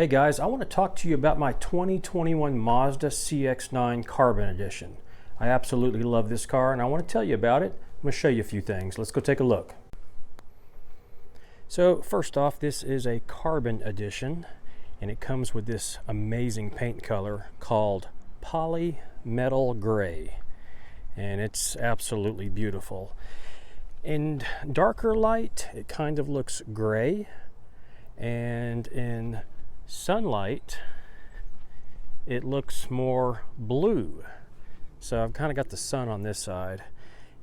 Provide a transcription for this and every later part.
Hey guys, I want to talk to you about my 2021 Mazda CX-9 Carbon Edition. I absolutely love this car and I want to tell you about it. I'm going to show you a few things. Let's go take a look. So first off, this is a Carbon Edition and it comes with this amazing paint color called Polymetal Gray. And it's absolutely beautiful. In darker light, it kind of looks gray, and in sunlight it looks more blue. So I've kind of got the sun on this side,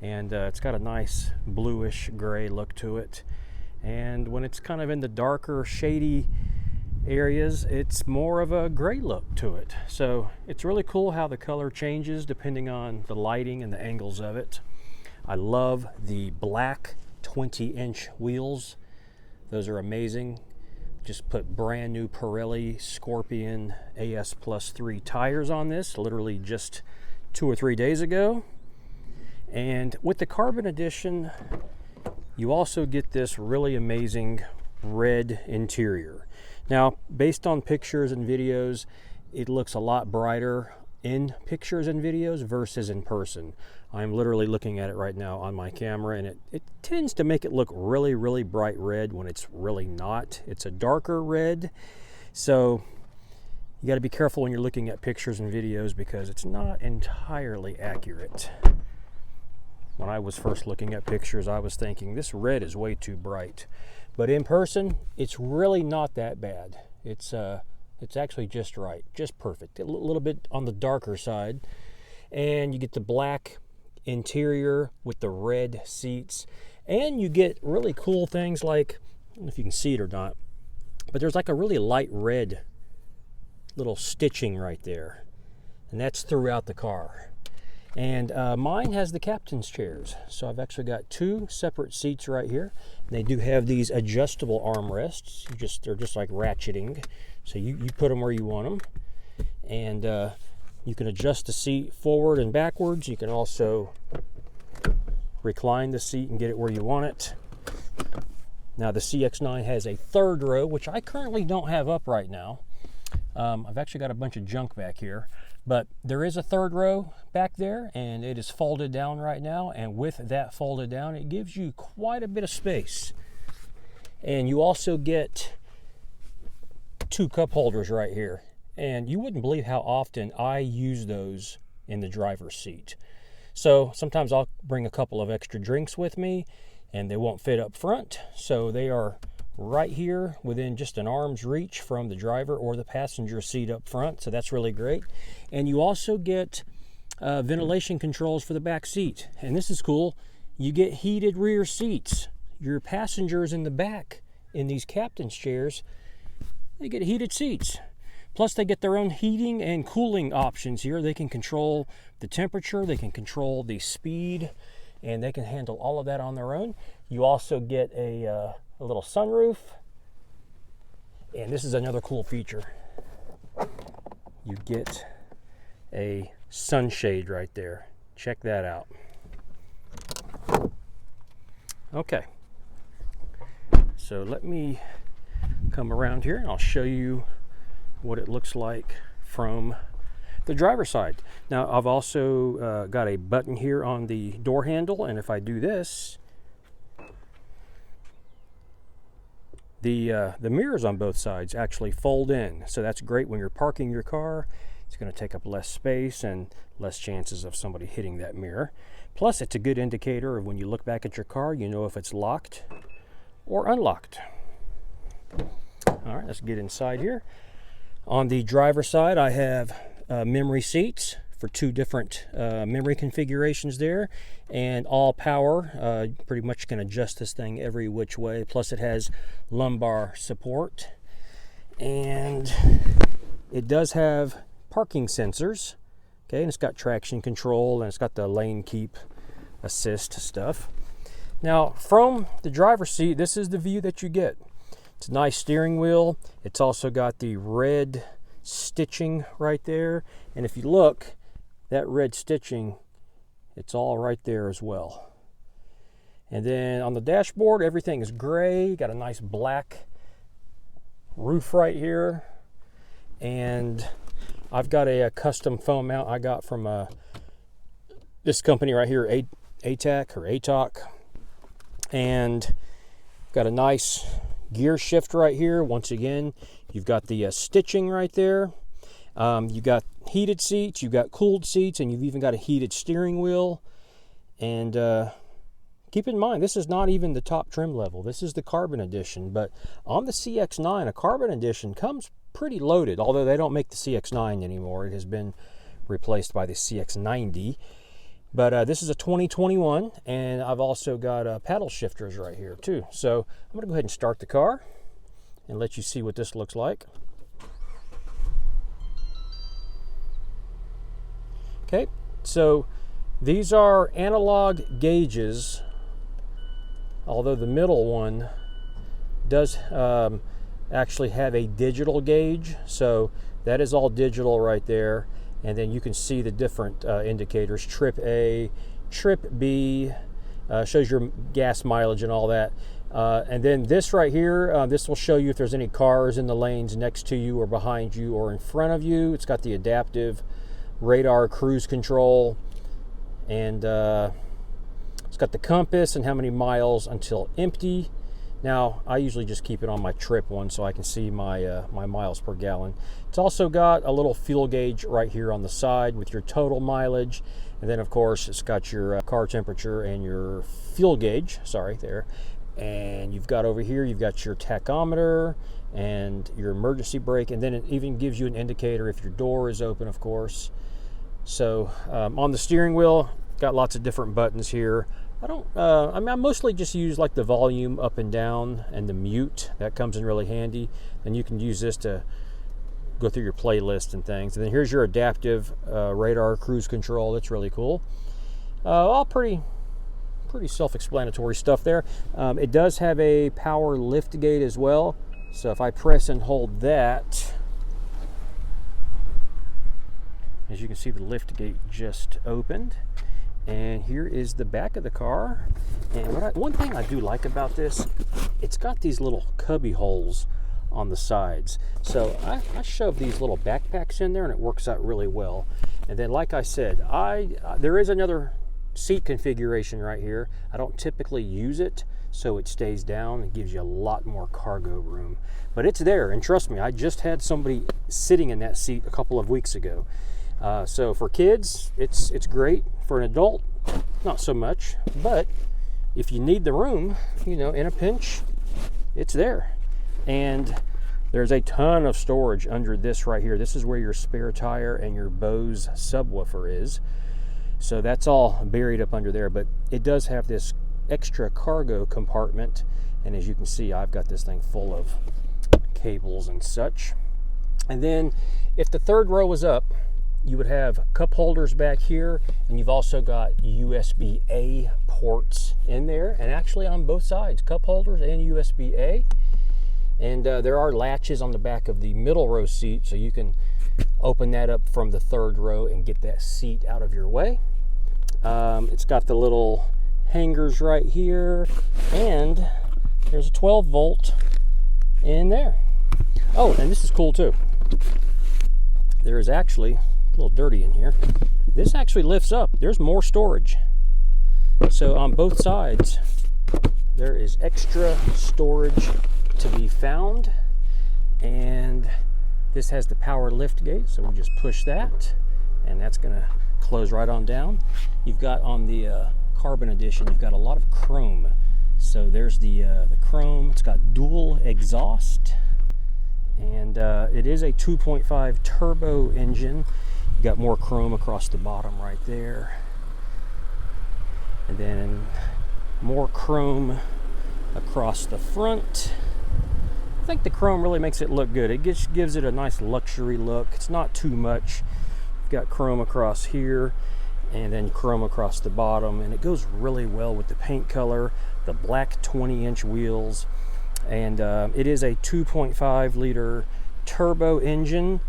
and it's got a nice bluish gray look to it, and when it's kind of in the darker shady areas it's more of a gray look to it. So it's really cool how the color changes depending on the lighting and the angles of it. I love the black 20-inch wheels. Those are amazing. Just put brand new Pirelli Scorpion AS Plus 3 tires on this, literally just 2 or 3 days ago. And with the Carbon Edition, you also get this really amazing red interior. Now, based on pictures and videos, it looks a lot brighter in pictures and videos versus in person. I'm literally looking at it right now on my camera, and it tends to make it look really, really bright red when it's really not. It's a darker red, so you got to be careful when you're looking at pictures and videos because it's not entirely accurate. When I was first looking at pictures, I was thinking this red is way too bright, but in person it's really not that bad. It's actually just right, just perfect. A little bit on the darker side, and you get the black interior with the red seats, and you get really cool things like, I don't know if you can see it or not, but there's like a really light red little stitching right there, and that's throughout the car. And mine has the captain's chairs, so I've actually got 2 separate seats right here. They do have these adjustable armrests. They're just like ratcheting, so you put them where you want them, and you can adjust the seat forward and backwards. You can also recline the seat and get it where you want it. Now the CX-9 has a 3rd row, which I currently don't have up right now. I've actually got a bunch of junk back here, but there is a 3rd row back there, and it is folded down right now, and with that folded down it gives you quite a bit of space. And you also get 2 cup holders right here. And you wouldn't believe how often I use those in the driver's seat. So sometimes I'll bring a couple of extra drinks with me and they won't fit up front. So they are right here within just an arm's reach from the driver or the passenger seat up front. So that's really great. And you also get ventilation controls for the back seat. And this is cool. You get heated rear seats. Your passengers in the back in these captain's chairs, they get heated seats. Plus they get their own heating and cooling options here. They can control the temperature, they can control the speed, and they can handle all of that on their own. You also get a little sunroof, and this is another cool feature. You get a sunshade right there. Check that out. Okay, so let me come around here and I'll show you what it looks like from the driver's side. Now I've also got a button here on the door handle, and if I do this, the mirrors on both sides actually fold in. So that's great when you're parking your car. It's going to take up less space and less chances of somebody hitting that mirror. Plus it's a good indicator of when you look back at your car, you know if it's locked or unlocked. All right, let's get inside here. On the driver's side, I have memory seats for 2 different memory configurations there, and all power. Pretty much can adjust this thing every which way. Plus it has lumbar support, and it does have parking sensors. Okay, and it's got traction control, and it's got the lane keep assist stuff. Now from the driver's seat, this is the view that you get. It's a nice steering wheel. It's also got the red stitching right there. And if you look, that red stitching, it's all right there as well. And then on the dashboard, everything is gray. Got a nice black roof right here. and I've got a custom foam mount I got from this company right here, ATAC, and got a nice gear shift right here. Once again, you've got the stitching right there. You got heated seats, you've got cooled seats, and you've even got a heated steering wheel. And keep in mind, this is not even the top trim level. This is the Carbon Edition, but on the CX-9, a Carbon Edition comes pretty loaded, although they don't make the CX-9 anymore. It has been replaced by the CX-90. But this is a 2021, and I've also got paddle shifters right here too. So I'm going to go ahead and start the car and let you see what this looks like. Okay, so these are analog gauges, although the middle one does actually have a digital gauge. So that is all digital right there. And then you can see the different indicators, trip A, trip B, shows your gas mileage and all that. And then this right here, this will show you if there's any cars in the lanes next to you or behind you or in front of you. It's got the adaptive radar cruise control, and it's got the compass and how many miles until empty. Now, I usually just keep it on my trip one so I can see my my miles per gallon. It's also got a little fuel gauge right here on the side with your total mileage. And then, of course, it's got your car temperature and your fuel gauge, there. And you've got over here, you've got your tachometer and your emergency brake. And then it even gives you an indicator if your door is open, of course. So on the steering wheel, got lots of different buttons here. I mostly just use like the volume up and down and the mute. That comes in really handy. And you can use this to go through your playlist and things. And then here's your adaptive radar cruise control. That's really cool. All pretty self-explanatory stuff there. It does have a power lift gate as well. So if I press and hold that, as you can see, the lift gate just opened. And here is the back of the car. And one thing I do like about this, it's got these little cubby holes on the sides. So I shove these little backpacks in there and it works out really well. And then, like I said, there is another seat configuration right here. I don't typically use it, so it stays down and gives you a lot more cargo room. But it's there, and trust me, I just had somebody sitting in that seat a couple of weeks ago. So for kids, it's great. For an adult, not so much. But if you need the room, in a pinch, it's there. And there's a ton of storage under this right here. This is where your spare tire and your Bose subwoofer is. So that's all buried up under there. But it does have this extra cargo compartment. And as you can see, I've got this thing full of cables and such. And then if the third row was up, you would have cup holders back here, and you've also got USB-A ports in there, and actually on both sides, cup holders and USB-A. And there are latches on the back of the middle row seat, so you can open that up from the third row and get that seat out of your way. It's got the little hangers right here, and there's a 12-volt in there. Oh, and this is cool too. There is actually a little dirty in here. This actually lifts up. There's more storage. So on both sides, there is extra storage to be found. And this has the power lift gate, so we just push that, and that's going to close right on down. You've got on the Carbon Edition, you've got a lot of chrome. So there's the chrome. It's got dual exhaust, and it is a 2.5 turbo engine. You got more chrome across the bottom right there, and then more chrome across the front. I think the chrome really makes it look good. It gives it a nice luxury look. It's not too much. You've got chrome across here, and then chrome across the bottom, and it goes really well with the paint color, the black 20-inch wheels. And it is a 2.5 liter turbo engine.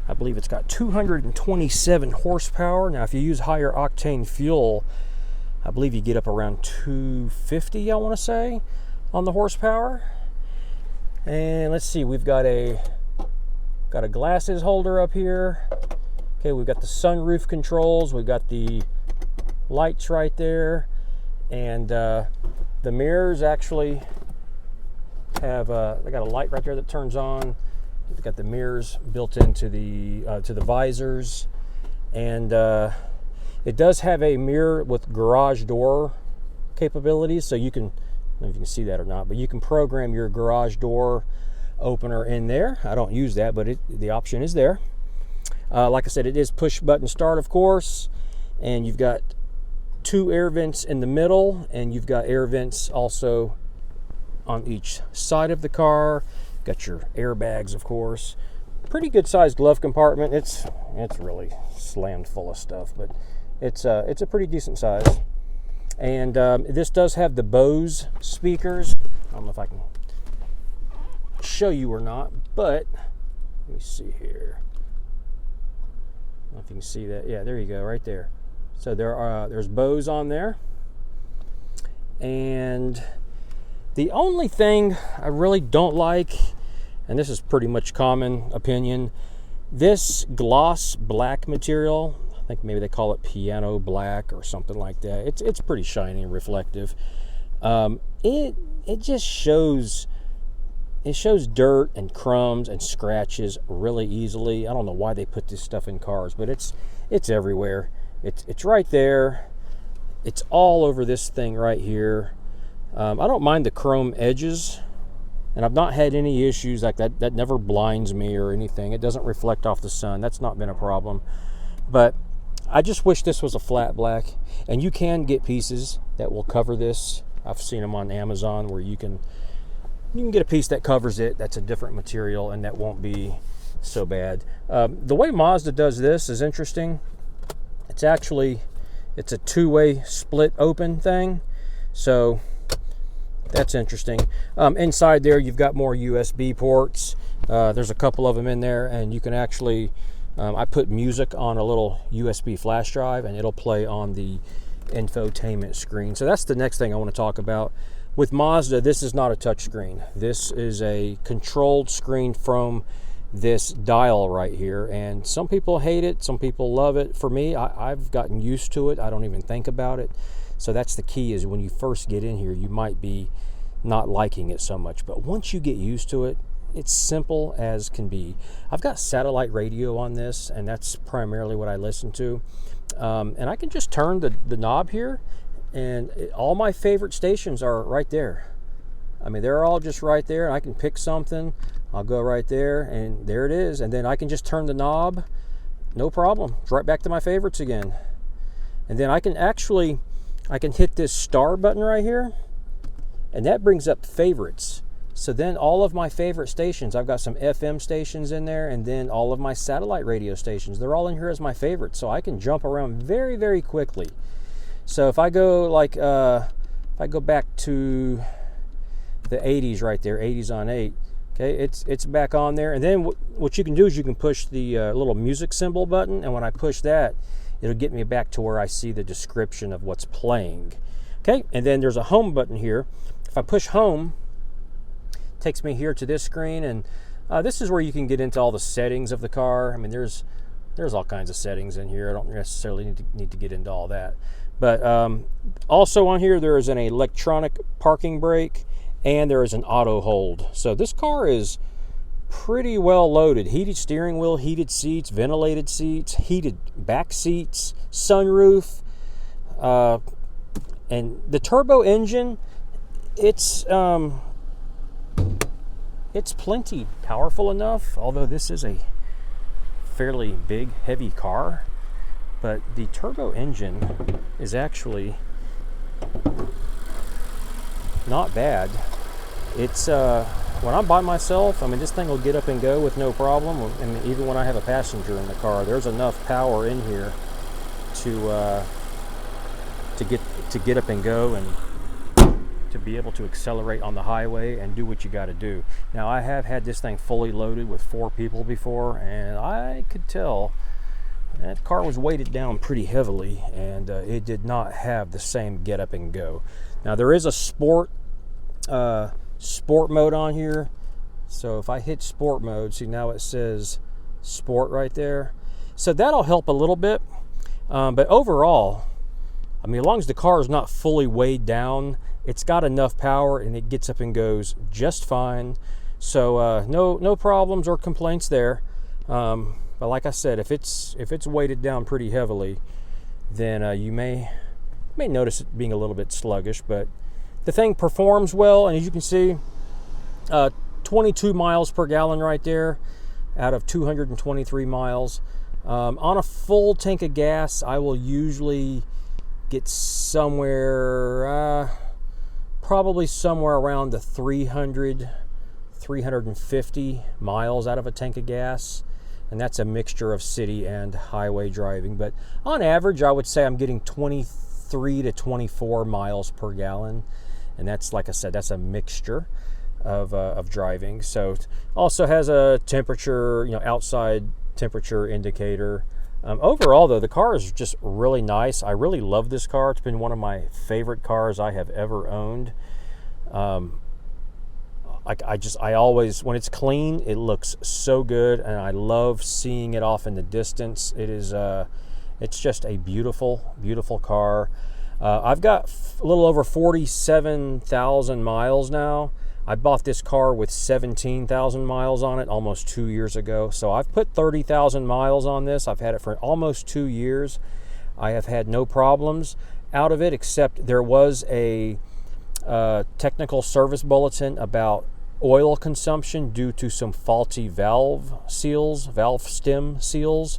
I believe it's got 227 horsepower. Now, if you use higher octane fuel, I believe you get up around 250, I want to say, on the horsepower. And let's see, we've got a Got a glasses holder up here. Okay, we've got the sunroof controls. We've got the lights right there. And the mirrors actually have, they got a light right there that turns on. They've got the mirrors built into the visors. And it does have a mirror with garage door capabilities. So you can, I don't know if you can see that or not, but you can program your garage door opener in there. I don't use that, but the option is there. Like I said, it is push button start, of course, and you've got 2 air vents in the middle, and you've got air vents also on each side of the car. Got your airbags, of course. Pretty good sized glove compartment. It's really slammed full of stuff, but it's a pretty decent size. And this does have the Bose speakers. I don't know if I can show you or not, but let me see here. I don't know if you can see that. Yeah, there you go, right there. So there's Bose on there. And the only thing I really don't like, and this is pretty much common opinion, this gloss black material, I think maybe they call it piano black or something like that. It's pretty shiny and reflective. It just shows dirt and crumbs and scratches really easily. I don't know why they put this stuff in cars, but it's everywhere. It's right there. It's all over this thing right here. I don't mind the chrome edges, and I've not had any issues like that. That never blinds me or anything. It doesn't reflect off the sun. That's not been a problem. But I just wish this was a flat black, and you can get pieces that will cover this. I've seen them on Amazon where you can get a piece that covers it. That's a different material, and that won't be so bad. The way Mazda does this is interesting. It's a two-way split open thing, so that's interesting. Inside there, you've got more USB ports. There's a couple of them in there, and you can actually, I put music on a little USB flash drive, and it'll play on the infotainment screen. So that's the next thing I want to talk about. With Mazda, this is not a touch screen. This is a controlled screen from this dial right here, and some people hate it, some people love it. For me, I've gotten used to it. I don't even think about it. So that's the key, is when you first get in here, you might be not liking it so much, but once you get used to it, it's simple as can be. I've got satellite radio on this, and that's primarily what I listen to. And I can just turn the knob here, and all my favorite stations are right there. I mean, they're all just right there, and I can pick something. I'll go right there, and there it is. And then I can just turn the knob, no problem. It's right back to my favorites again. And then I can hit this star button right here, and that brings up favorites. So then all of my favorite stations, I've got some FM stations in there, and then all of my satellite radio stations, they're all in here as my favorites. So I can jump around very, very quickly. So if I go like, if I go back to the 80s right there, 80s on 8, okay, it's back on there. And then what you can do is you can push the little music symbol button, and when I push that, it'll get me back to where I see the description of what's playing. Okay, and then there's a home button here. If I push home, it takes me here to this screen, and this is where you can get into all the settings of the car. I mean, there's all kinds of settings in here. I don't necessarily need to get into all that. But also on here, there is an electronic parking brake, and there is an auto hold. So this car is pretty well loaded. Heated steering wheel, heated seats, ventilated seats, heated back seats, sunroof, and the turbo engine, it's plenty powerful enough, although this is a fairly big, heavy car. But the turbo engine is actually not bad. It's when I'm by myself, I mean, this thing will get up and go with no problem. And even when I have a passenger in the car, there's enough power in here to get up and go, and to be able to accelerate on the highway and do what you got to do. Now, I have had this thing fully loaded with 4 people before, and I could tell that car was weighted down pretty heavily, and it did not have the same get up and go. Now, there is a sport mode on here. So if I hit sport mode, see now it says sport right there. So that'll help a little bit. But overall, I mean, as long as the car is not fully weighed down, it's got enough power and it gets up and goes just fine. So no problems or complaints there. But like I said, if it's weighted down pretty heavily, then you may notice it being a little bit sluggish. But the thing performs well, and as you can see, 22 miles per gallon right there out of 223 miles. On a full tank of gas, I will usually get somewhere, probably somewhere around the 350 miles out of a tank of gas. And that's a mixture of city and highway driving. But on average, I would say I'm getting 23 to 24 miles per gallon. And that's, like I said, that's a mixture of driving. So it also has a temperature, outside temperature indicator. Overall, though, the car is just really nice. I really love this car. It's been one of my favorite cars I have ever owned. I always, when it's clean, it looks so good, and I love seeing it off in the distance. It's just a beautiful, beautiful car. I've got a little over 47,000 miles now. I bought this car with 17,000 miles on it almost 2 years ago. So I've put 30,000 miles on this. I've had it for almost 2 years. I have had no problems out of it, except there was a technical service bulletin about oil consumption due to some faulty valve stem seals.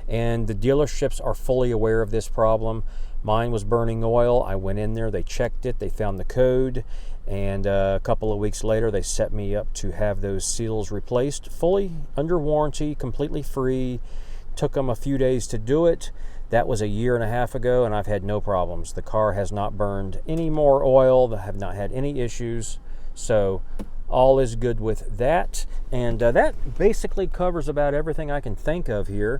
And the dealerships are fully aware of this problem. Mine was burning oil. I went in there, they checked it, they found the code, and a couple of weeks later they set me up to have those seals replaced, fully under warranty, completely free. Took them a few days to do it. That was a year and a half ago, and I've had no problems. The car has not burned any more oil. I have not had any issues. So all is good with that. And that basically covers about everything I can think of here.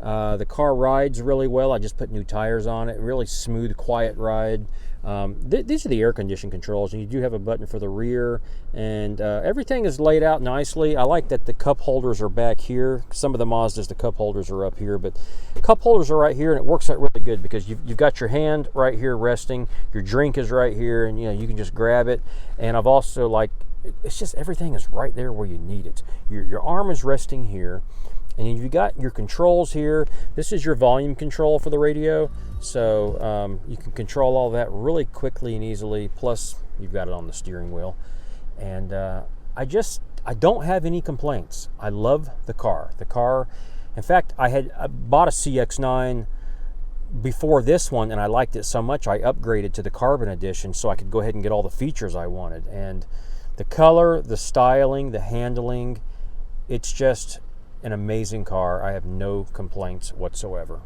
The car rides really well. I just put new tires on it. Really smooth, quiet ride. These are the air condition controls, and you do have a button for the rear, and everything is laid out nicely. I like that the cup holders are back here. Some of the Mazdas, the cup holders are up here, but cup holders are right here, and it works out really good because you've got your hand right here resting, your drink is right here, and you can just grab it. And I've also it's just everything is right there where you need it. Your arm is resting here. And you've got your controls here. This is your volume control for the radio. So you can control all that really quickly and easily. Plus, you've got it on the steering wheel. And I don't have any complaints. I love the car. In fact, I bought a CX-9 before this one, and I liked it so much, I upgraded to the Carbon Edition so I could go ahead and get all the features I wanted. And the color, the styling, the handling, it's just an amazing car. I have no complaints whatsoever.